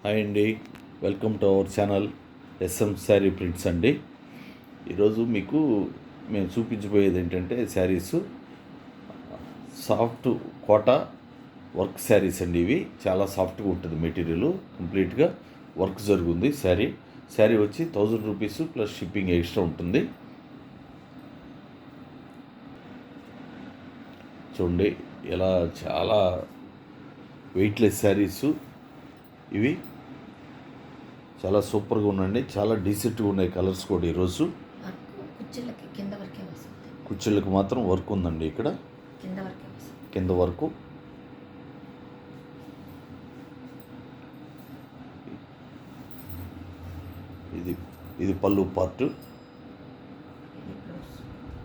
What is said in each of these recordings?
Hi అండి, welcome to our channel SM sari prints అండి. ఈరోజు మీకు మేము చూపించబోయేది ఏంటంటే శారీస్ సాఫ్ట్ కోటా వర్క్ శారీస్ అండి. ఇవి చాలా సాఫ్ట్గా ఉంటుంది, మెటీరియల్ కంప్లీట్గా వర్క్ జరుగుతుంది. శారీ వచ్చి 1000 రూపీస్ ప్లస్ షిప్పింగ్ ఎక్స్ట్రా ఉంటుంది. చూడండి ఇలా చాలా వెయిట్లెస్ శారీస్ ఇవి చాలా సూపర్గా ఉన్నాయండి. చాలా డీసెంట్గా ఉన్నాయి కలర్స్ కూడా. ఈరోజు కుర్చీలకు మాత్రం వర్క్ ఉందండి. ఇక్కడ కింద వరకు ఇది పళ్ళు పార్ట్.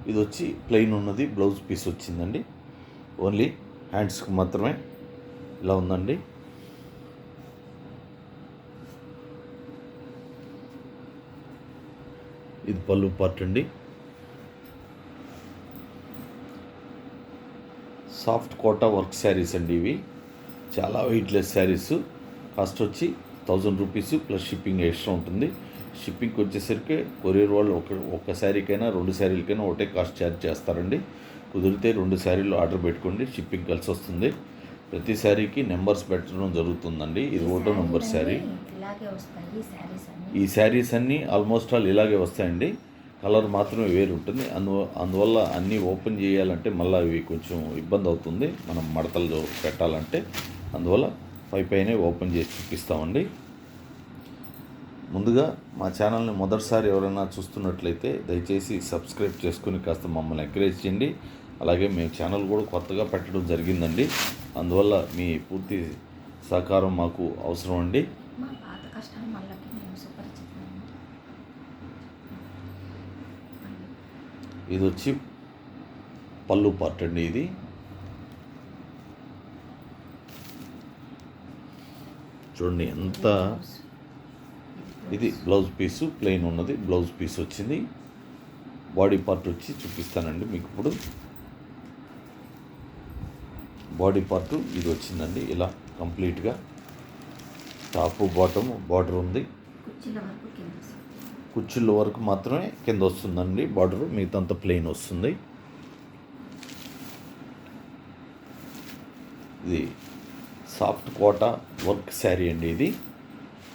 ఇది వచ్చి ప్లెయిన్ ఉన్నది, బ్లౌజ్ పీస్ వచ్చిందండి. ఓన్లీ హ్యాండ్స్కి మాత్రమే ఇలా ఉందండి. ఇది పళ్ళు పార్ట్ అండి. సాఫ్ట్ కోటా వర్క్ శారీస్ అండి. ఇవి చాలా వెయిట్లెస్ శారీస్. కాస్ట్ వచ్చి 1000 రూపీస్ ప్లస్ షిప్పింగ్ ఎక్స్ట్రా ఉంటుంది. షిప్పింగ్కి వచ్చేసరికి కొరియర్ వాళ్ళు ఒక శారీకైనా 2 శారీలకైనా ఒకటే కాస్ట్ ఛార్జ్ చేస్తారండి. కుదిరితే 2 శారీలు ఆర్డర్ పెట్టుకోండి, షిప్పింగ్ కలిసి వస్తుంది. ప్రతి శారీకి నెంబర్స్ పెట్టడం జరుగుతుందండి. ఇది 1వ నెంబర్ శారీ. ఈ శారీస్ అన్నీ ఆల్మోస్ట్ ఆల్ ఇలాగే వస్తాయండి. కలర్ మాత్రమే వేరు ఉంటుంది. అందువల్ల అన్నీ ఓపెన్ చేయాలంటే మళ్ళీ ఇవి కొంచెం ఇబ్బంది అవుతుంది, మనం మడతలు పెట్టాలంటే. అందువల్ల పైనే ఓపెన్ చేసి చూపిస్తామండి. ముందుగా మా ఛానల్ని మొదటిసారి ఎవరైనా చూస్తున్నట్లయితే దయచేసి సబ్స్క్రైబ్ చేసుకుని కాస్త మమ్మల్ని ఎంకరేజ్ చేయండి. అలాగే మేము ఛానల్ కూడా కొత్తగా పెట్టడం జరిగిందండి. అందువల్ల మీ పూర్తి సహకారం మాకు అవసరం అండి. ఇది వచ్చి పళ్ళు పార్ట్ అండి. చూడండి ఎంత. ఇది బ్లౌజ్ పీసు ప్లెయిన్ ఉన్నది, బ్లౌజ్ పీస్ వచ్చింది. బాడీ పార్ట్ వచ్చి చూపిస్తానండి మీకు ఇప్పుడు. బాడీ పార్ట్ ఇది వచ్చిందండి. ఇలా కంప్లీట్గా టాప్ బాటమ్ బార్డర్ ఉంది. కుర్చీల వరకు మాత్రమే కింద వస్తుందండి బార్డర్, మిగతాంతా ప్లెయిన్ వస్తుంది. ఇది సాఫ్ట్ కోటా వర్క్ శారీ అండి. ఇది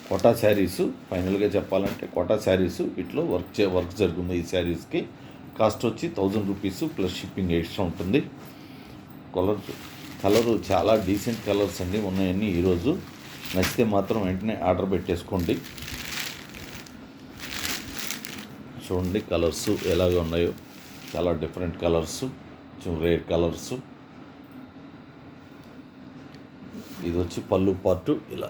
కోటా శారీస్. ఫైనల్గా చెప్పాలంటే కోటా శారీస్ వీటిలో వర్క్ జరుగుతుంది. ఈ శారీస్కి కాస్ట్ వచ్చి 1000 రూపీస్ ప్లస్ షిప్పింగ్ ఎక్స్ట్రా ఉంటుంది. కలరు చాలా డీసెంట్ కలర్స్ అండి ఉన్నాయన్నీ. ఈరోజు నచ్చితే మాత్రం వెంటనే ఆర్డర్ పెట్టేసుకోండి. చూడండి కలర్స్ ఎలాగ ఉన్నాయో, చాలా డిఫరెంట్ కలర్స్, కొంచెం రేర్ కలర్స్. ఇది వచ్చి పళ్ళు పార్ట్. ఇలా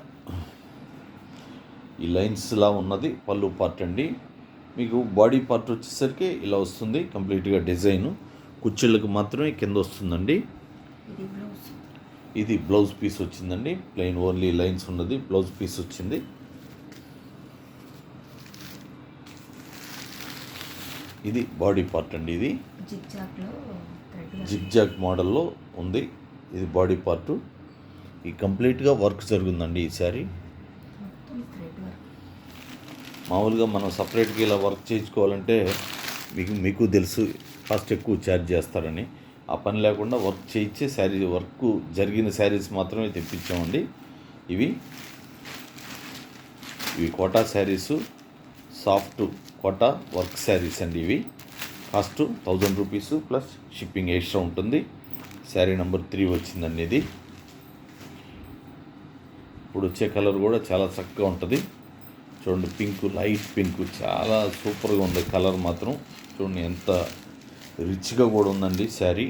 ఈ లైన్స్లా ఉన్నది పళ్ళు పార్ట్ అండి. మీకు బాడీ పార్ట్ వచ్చేసరికి ఇలా వస్తుంది కంప్లీట్గా డిజైను. కుర్చీలకు మాత్రమే కింద వస్తుందండి. ఇది బ్లౌజ్ పీస్ వచ్చిందండి. ప్లెయిన్ ఓన్లీ లైన్స్ ఉన్నది, బ్లౌజ్ పీస్ వచ్చింది. ఇది బాడీ పార్ట్ అండి. ఇది జిగ్జాగ్ మోడల్లో ఉంది. ఇది బాడీ పార్ట్. ఈ కంప్లీట్గా వర్క్ జరుగుతుందండి. ఈ శారీ మామూలుగా మనం సపరేట్గా ఇలా వర్క్ చేయించుకోవాలంటే మీకు తెలుసు కాస్ట్ ఎక్కువ ఛార్జ్ చేస్తారని. ఆ పని లేకుండా వర్క్ చేయించే శారీ, వర్క్ జరిగిన శారీస్ మాత్రమే తెప్పించామండి. ఇవి కోటా శారీసు, సాఫ్ట్ కోటా వర్క్ శారీస్ అండి. ఇవి cost 1000 rupees plus shipping extra ఉంటుంది. శారీ నెంబర్ 3 వచ్చిందండి. ఇది ఇప్పుడు వచ్చే కలర్ కూడా చాలా చక్కగా ఉంటుంది. చూడండి పింక్, లైట్ పింక్, చాలా సూపర్గా ఉంది కలర్ మాత్రం. చూడండి ఎంత రిచ్గా కూడా ఉందండి శారీ.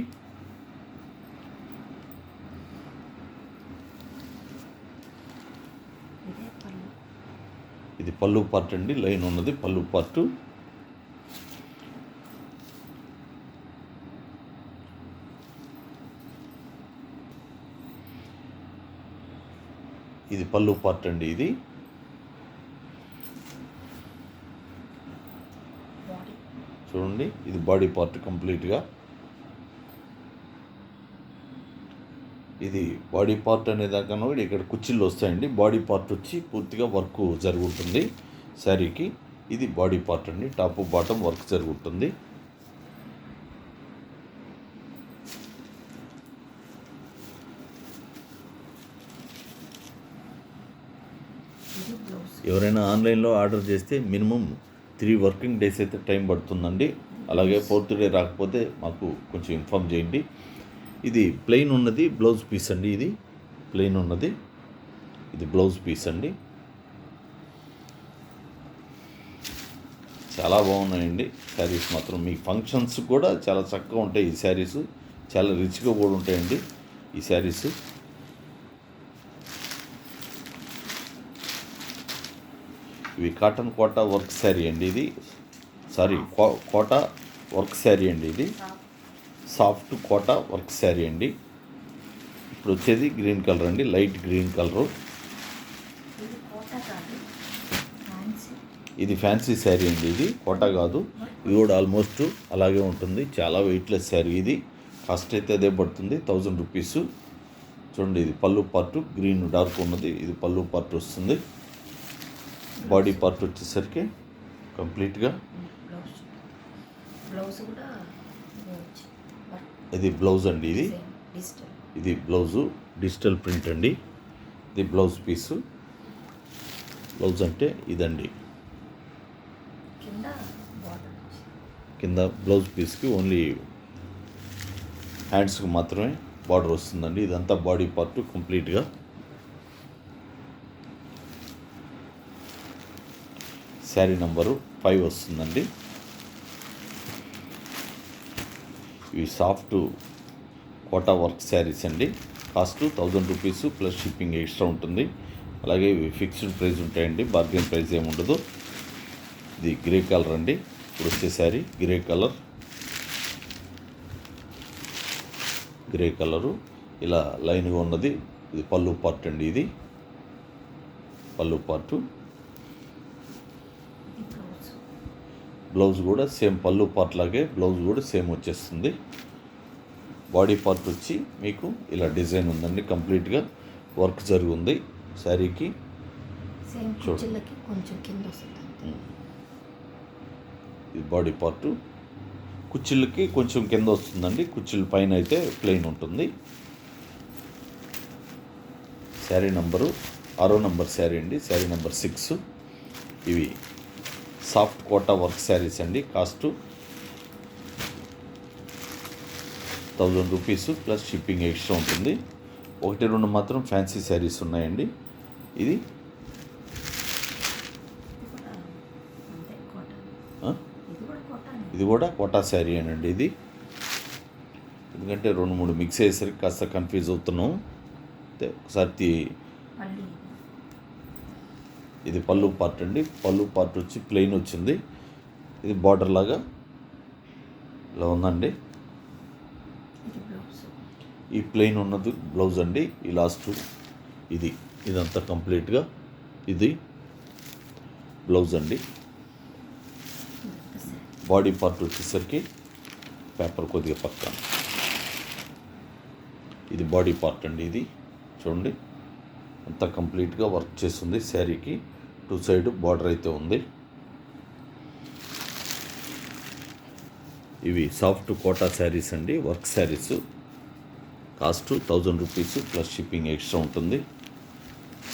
ఇది పళ్ళు పార్ట్ అండి. లైన్ ఉన్నది పళ్ళు పార్ట్. ఇది పళ్ళు పార్ట్ అండి. ఇది చూడండి, ఇది బాడీ పార్ట్ కంప్లీట్గా. ఇది బాడీ పార్ట్ అనే దాకన్నా కూడా ఇక్కడ కుర్చీలు వస్తాయండి. బాడీ పార్ట్ వచ్చి పూర్తిగా వర్క్ జరుగుతుంది శారీకి. ఇది బాడీ పార్ట్ అండి, టాప్ బాటమ్ వర్క్ జరుగుతుంది. ఎవరైనా ఆన్లైన్లో ఆర్డర్ చేస్తే మినిమం 3 వర్కింగ్ డేస్ అయితే టైం పడుతుందండి. అలాగే 4th డే రాకపోతే మాకు కొంచెం ఇన్ఫామ్ చేయండి. ఇది ప్లెయిన్ ఉన్నది బ్లౌజ్ పీస్ అండి. ఇది ప్లెయిన్ ఉన్నది, ఇది బ్లౌజ్ పీస్ అండి. చాలా బాగున్నాయండి శారీస్ మాత్రం. మీ ఫంక్షన్స్ కూడా చాలా చక్కగా ఉంటాయి ఈ శారీస్. చాలా రిచ్గా కూడా ఉంటాయండి ఈ శారీస్. ఇవి కాటన్ కోటా వర్క్ శారీ అండి. ఇది కోటా వర్క్ శారీ అండి. ఇది సాఫ్ట్ కోటా వర్క్ శారీ అండి. ఇప్పుడు వచ్చేది గ్రీన్ కలర్ అండి, లైట్ గ్రీన్ కలరు. ఇది ఫ్యాన్సీ శారీ అండి. ఇది కోటా కాదు, ఇది కూడా ఆల్మోస్ట్ అలాగే ఉంటుంది. చాలా వెయిట్లెస్ శారీ. ఇది కాస్ట్ అయితే అదే పడుతుంది, 1000 రూపీస్. చూడండి, ఇది పళ్ళు పార్ట్ గ్రీన్ డార్క్ ఉన్నది. ఇది పళ్ళు పార్ట్ వస్తుంది. బాడీ పార్ట్ వచ్చేసరికి కంప్లీట్గా ఇది బ్లౌజ్ అండి. ఇది బ్లౌజు డిజిటల్ ప్రింట్ అండి. ఇది బ్లౌజ్ పీసు. బ్లౌజ్ అంటే ఇదండి. కింద బ్లౌజ్ పీస్కి ఓన్లీ హ్యాండ్స్కి మాత్రమే బార్డర్ వస్తుందండి. ఇదంతా బాడీ పార్ట్ కంప్లీట్గా. శారీ నంబరు 5 వస్తుందండి. ఇవి సాఫ్ట్ కోటా వర్క్ శారీస్ అండి. Cost 1000 rupees plus shipping extra ఉంటుంది. అలాగే ఇవి ఫిక్స్డ్ ప్రైస్ ఉంటాయండి, బార్గెన్ ప్రైస్ ఏమి ఉండదు. ఇది గ్రే కలర్ అండి. ఇప్పుడు వచ్చే శారీ గ్రే కలరు ఇలా లైన్గా ఉన్నది. ఇది పళ్ళు పార్ట్ అండి. ఇది పళ్ళు పార్టు. బ్లౌజ్ కూడా సేమ్ పళ్ళు పార్ట్ లాగే బ్లౌజ్ కూడా సేమ్ వచ్చేస్తుంది. బాడీ పార్ట్ వచ్చి మీకు ఇలా డిజైన్ ఉందండి. కంప్లీట్గా వర్క్ జరిగింది శారీకి. ఇది బాడీ పార్టు. కుచ్చిళ్ళకి కొంచెం కింద వస్తుందండి. కుచ్చిళ్ళ పైన అయితే ప్లెయిన్ ఉంటుంది. శారీ నంబరు 6వ నంబర్ శారీ అండి. శారీ నంబర్ 6. ఇవి సాఫ్ట్ కోటా వర్క్ శారీస్ అండి. Cost 1000 rupees plus shipping extra ఉంటుంది. 1-2 మాత్రం ఫ్యాన్సీ శారీస్ ఉన్నాయండి. ఇది కూడా కోటా శారీ అనండి. ఇది ఎందుకంటే 2-3 మిక్స్ అయ్యేసరికి కాస్త కన్ఫ్యూజ్ అవుతున్నాం. ఒకసారి ఇది పళ్ళు పార్ట్ అండి. పళ్ళు పార్ట్ వచ్చి ప్లెయిన్ వచ్చింది. ఇది బార్డర్ లాగా ఇలా ఉందండి. ఈ ప్లెయిన్ ఉన్నది బ్లౌజ్ అండి. ఈ లాస్ట్ ఇదంతా కంప్లీట్గా ఇది బ్లౌజ్ అండి. బాడీ పార్ట్ వచ్చేసరికి పేపర్ కొద్దిగా పక్కన ఇది బాడీ పార్ట్ అండి. ఇది చూడండి, అంతా కంప్లీట్గా వర్క్ చేస్తుంది శారీకి. 2 సైడ్ బార్డర్ అయితే ఉంది. ఇవి సాఫ్ట్ కోటా శారీస్ అండి, work saris. Cost 1000 rupees plus shipping extra ఉంటుంది.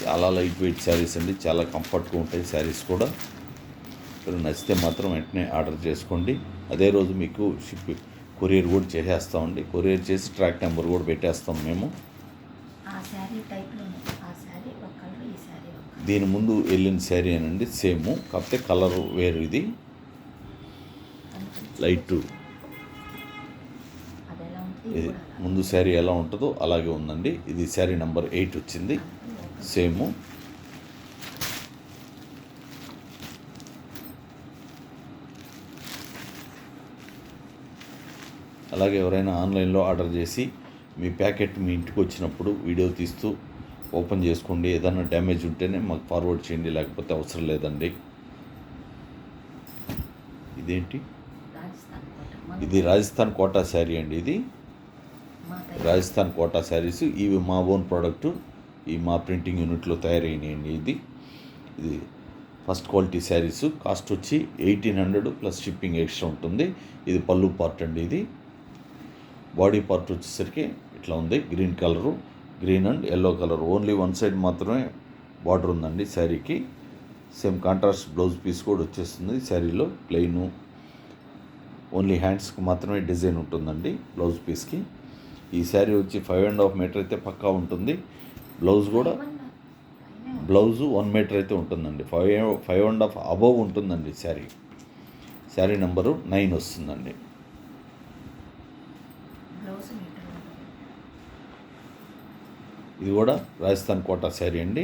చాలా లైట్ వెయిట్ శారీస్ అండి, చాలా కంఫర్ట్గా ఉంటాయి శారీస్ కూడా. మీరు నచ్చితే మాత్రం వెంటనే ఆర్డర్ చేసుకోండి. అదే రోజు మీకు కొరియర్ కూడా చేసేస్తామండి. కొరియర్ చేసి ట్రాక్ నెంబర్ కూడా పెట్టేస్తాం మేము. దీని ముందు వెళ్ళిన శారీ అనండి సేమ్, కాకపోతే కలర్ వేరు. ఇది లైట్. ఇది ముందు శారీ ఎలా ఉంటుందో అలాగే ఉందండి. ఇది శారీ నెంబర్ 8 వచ్చింది సేమ్. అలాగే ఎవరైనా ఆన్లైన్లో ఆర్డర్ చేసి మీ ప్యాకెట్ మీ ఇంటికి వచ్చినప్పుడు వీడియో తీస్తూ ఓపెన్ చేసుకోండి. ఏదైనా డ్యామేజ్ ఉంటేనే మాకు ఫార్వర్డ్ చేయండి, లేకపోతే అవసరం లేదండి. ఇదేంటి? ఇది రాజస్థాన్ కోటా శారీ అండి. ఇది రాజస్థాన్ కోటా శారీస్. ఇవి మా ఓన్ ప్రోడక్టు, ఈ మా ప్రింటింగ్ యూనిట్లో తయారైనాయండి. ఇది ఫస్ట్ క్వాలిటీ శారీస్. కాస్ట్ వచ్చి 1800 ప్లస్ షిప్పింగ్ ఎక్స్ట్రా ఉంటుంది. ఇది పళ్ళు పార్ట్ అండి. ఇది బాడీ పార్ట్ వచ్చేసరికి ఇట్లా ఉంది, green colour, green and yellow colour. Only one side మాత్రమే బార్డర్ ఉందండి శారీకి. సేమ్ కాంట్రాస్ట్ బ్లౌజ్ పీస్ కూడా వచ్చేస్తుంది శారీలో. ప్లెయిను ఓన్లీ హ్యాండ్స్కి మాత్రమే డిజైన్ ఉంటుందండి బ్లౌజ్ పీస్కి. ఈ శారీ వచ్చి 5.5 మీటర్ అయితే పక్కా ఉంటుంది. బ్లౌజ్ కూడా బ్లౌజు 1 మీటర్ అయితే ఉంటుందండి. 5.5 అబవ్ ఉంటుందండి శారీ. శారీ నెంబరు 9 వస్తుందండి. ఇది కూడా రాజస్థాన్ కోటా శారీ అండి.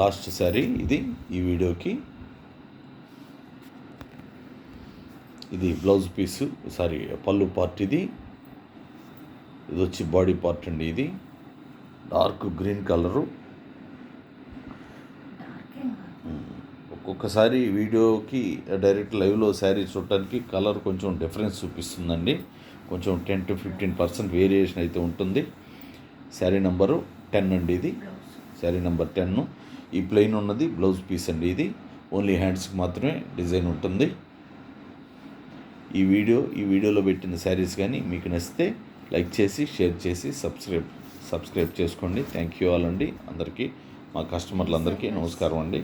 లాస్ట్ శారీ ఇది ఈ వీడియోకి. ఇది బ్లౌజ్ పీసు, పళ్ళు పార్ట్. ఇది వచ్చి బాడీ పార్ట్ అండి. ఇది డార్క్ గ్రీన్ కలరు. ఒక్కొక్కసారి వీడియోకి డైరెక్ట్ లైవ్లో శారీ చూడటానికి కలర్ కొంచెం డిఫరెన్స్ చూపిస్తుందండి. కొంచెం 10 to 15% వేరియేషన్ అయితే ఉంటుంది. శారీ నెంబరు 10 అండి. ఇది శారీ నెంబర్ 10. ఈ ప్లెయిన్ ఉన్నది బ్లౌజ్ పీస్ అండి. ఇది ఓన్లీ హ్యాండ్స్కి మాత్రమే డిజైన్ ఉంటుంది. ఈ వీడియోలో పెట్టిన శారీస్ కానీ మీకు నచ్చితే లైక్ చేసి, షేర్ చేసి, సబ్స్క్రైబ్ చేసుకోండి. థ్యాంక్ యూ ఆల్ అండి. అందరికీ, మా కస్టమర్లందరికీ నమస్కారం అండి.